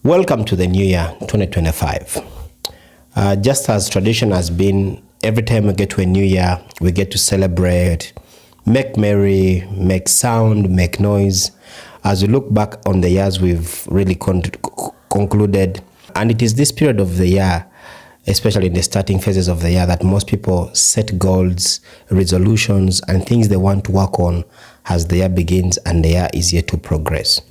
Welcome to the new year 2025. Just as tradition has been, every time we get to a new year, we get to celebrate, make merry, make sound, make noise. As we look back on the years we've really concluded, and it is this period of the year, especially in the starting phases of the year, that most people set goals, resolutions, and things they want to work on as the year begins and the year is yet to progress.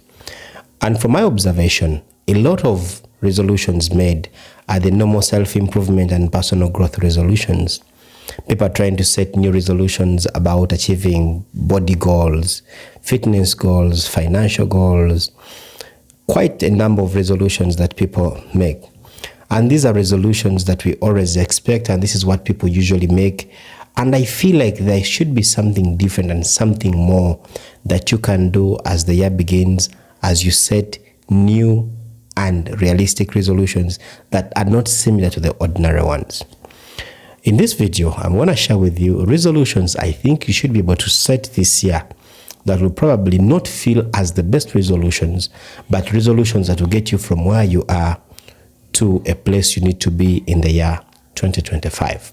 And from my observation, a lot of resolutions made are the normal self-improvement and personal growth resolutions. People are trying to set new resolutions about achieving body goals, fitness goals, financial goals, quite a number of resolutions that people make. And these are resolutions that we always expect, and this is what people usually make. And I feel like there should be something different and something more that you can do as the year begins, as you set new and realistic resolutions that are not similar to the ordinary ones. In this video, I'm going to share with you resolutions I think you should be able to set this year that will probably not feel as the best resolutions, but resolutions that will get you from where you are to a place you need to be in the year 2025.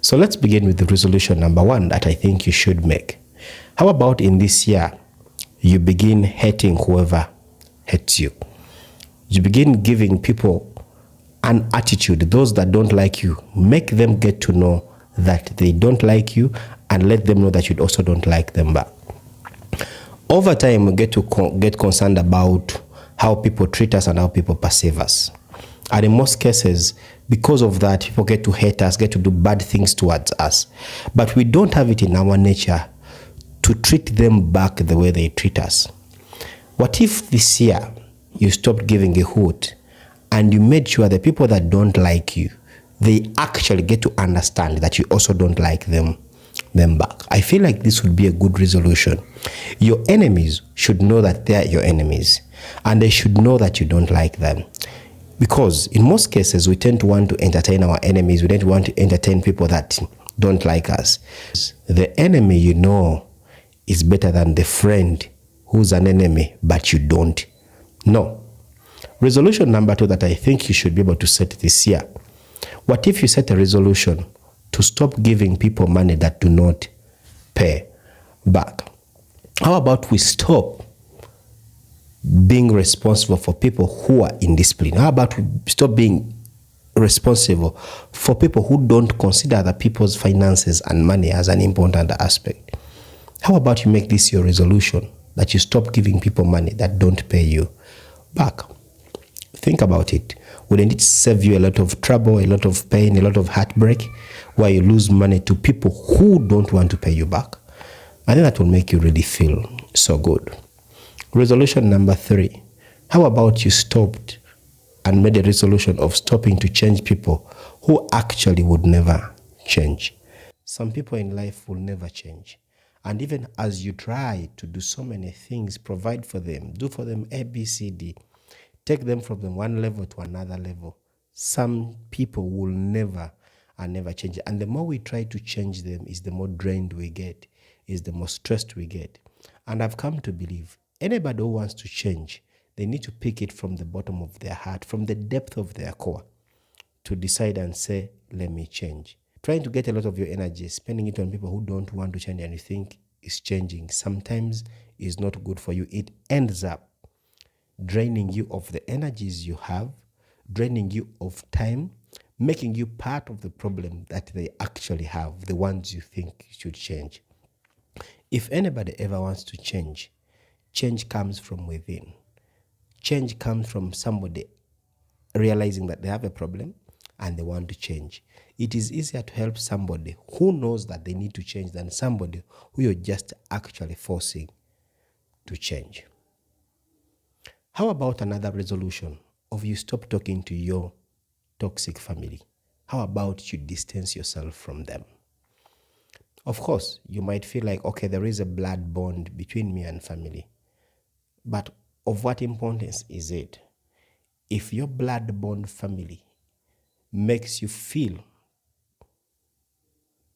So let's begin with the resolution number one that I think you should make. How about in this year, you begin hating whoever hates you? You begin giving people an attitude, those that don't like you, make them get to know that they don't like you and let them know that you also don't like them back. Over time, we get to get concerned about how people treat us and how people perceive us. And in most cases, because of that, people get to hate us, get to do bad things towards us. But we don't have it in our nature to treat them back the way they treat us. What if this year you stopped giving a hoot and you made sure the people that don't like you, they actually get to understand that you also don't like them back? I feel like this would be a good resolution. Your enemies should know that they are your enemies, and they should know that you don't like them. Because in most cases, we tend to want to entertain our enemies. We tend to want to entertain people that don't like us. The enemy you know is better than the friend who's an enemy, but you don't know. Resolution number two that I think you should be able to set this year. What if you set a resolution to stop giving people money that do not pay back? How about we stop being responsible for people who are indisciplined? How about we stop being responsible for people who don't consider other people's finances and money as an important aspect? How about you make this your resolution, that you stop giving people money that don't pay you back? Think about it. Wouldn't it save you a lot of trouble, a lot of pain, a lot of heartbreak, where you lose money to people who don't want to pay you back? I think that will make you really feel so good. Resolution number three. How about you stopped and made a resolution of stopping to change people who actually would never change? Some people in life will never change. And even as you try to do so many things, provide for them, do for them A, B, C, D, take them from the one level to another level, some people will never change. And the more we try to change them, is the more drained we get, is the more stressed we get. And I've come to believe anybody who wants to change, they need to pick it from the bottom of their heart, from the depth of their core, to decide and say, let me change. Trying to get a lot of your energy, spending it on people who don't want to change and you think is changing, sometimes is not good for you. It ends up draining you of the energies you have, draining you of time, making you part of the problem that they actually have, the ones you think should change. If anybody ever wants to change, change comes from within. Change comes from somebody realizing that they have a problem and they want to change. It is easier to help somebody who knows that they need to change than somebody who you're just actually forcing to change. How about another resolution of you stop talking to your toxic family? How about you distance yourself from them? Of course, you might feel like, okay, there is a blood bond between me and family. But of what importance is it? If your blood bond family makes you feel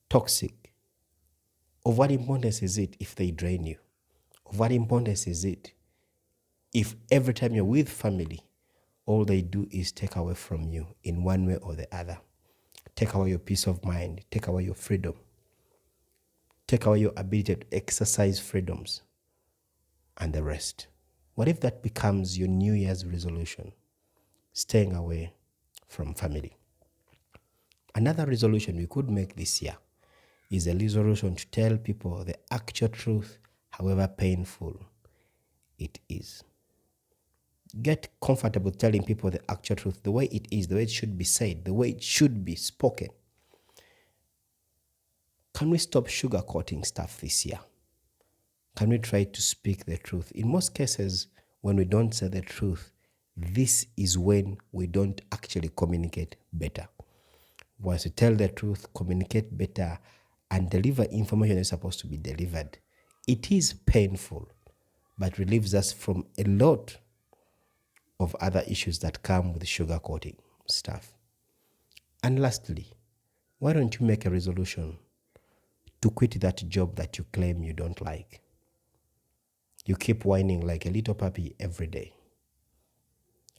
toxic, of what importance is it if they drain you? Of what importance is it if every time you're with family, all they do is take away from you in one way or the other. Take away your peace of mind, take away your freedom, take away your ability to exercise freedoms and the rest. What if that becomes your New Year's resolution? Staying away from family. Another resolution we could make this year is a resolution to tell people the actual truth, however painful it is. Get comfortable telling people the actual truth, the way it is, the way it should be said, the way it should be spoken. Can we stop sugarcoating stuff this year? Can we try to speak the truth? In most cases, when we don't say the truth, this is when we don't actually communicate better. Once you tell the truth, communicate better, and deliver information that's supposed to be delivered, it is painful, but relieves us from a lot of other issues that come with sugarcoating stuff. And lastly, why don't you make a resolution to quit that job that you claim you don't like? You keep whining like a little puppy every day.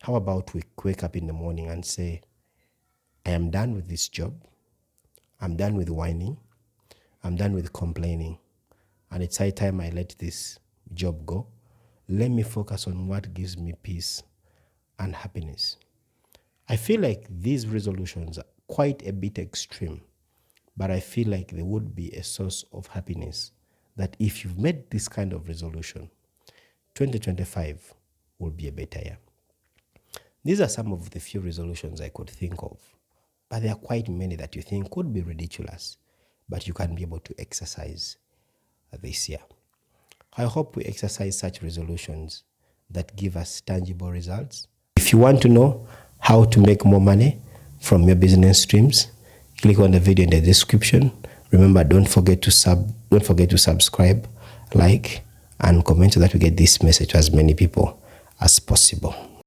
How about we wake up in the morning and say, I am done with this job. I'm done with whining. I'm done with complaining. And it's high time I let this job go. Let me focus on what gives me peace and happiness. I feel like these resolutions are quite a bit extreme, but I feel like they would be a source of happiness, that if you've made this kind of resolution, 2025 will be a better year. These are some of the few resolutions I could think of, but there are quite many that you think could be ridiculous, but you can be able to exercise this year. I hope we exercise such resolutions that give us tangible results. If you want to know how to make more money from your business streams, click on the video in the description. Remember, don't forget to subscribe, like, and comment so that we get this message to as many people as possible.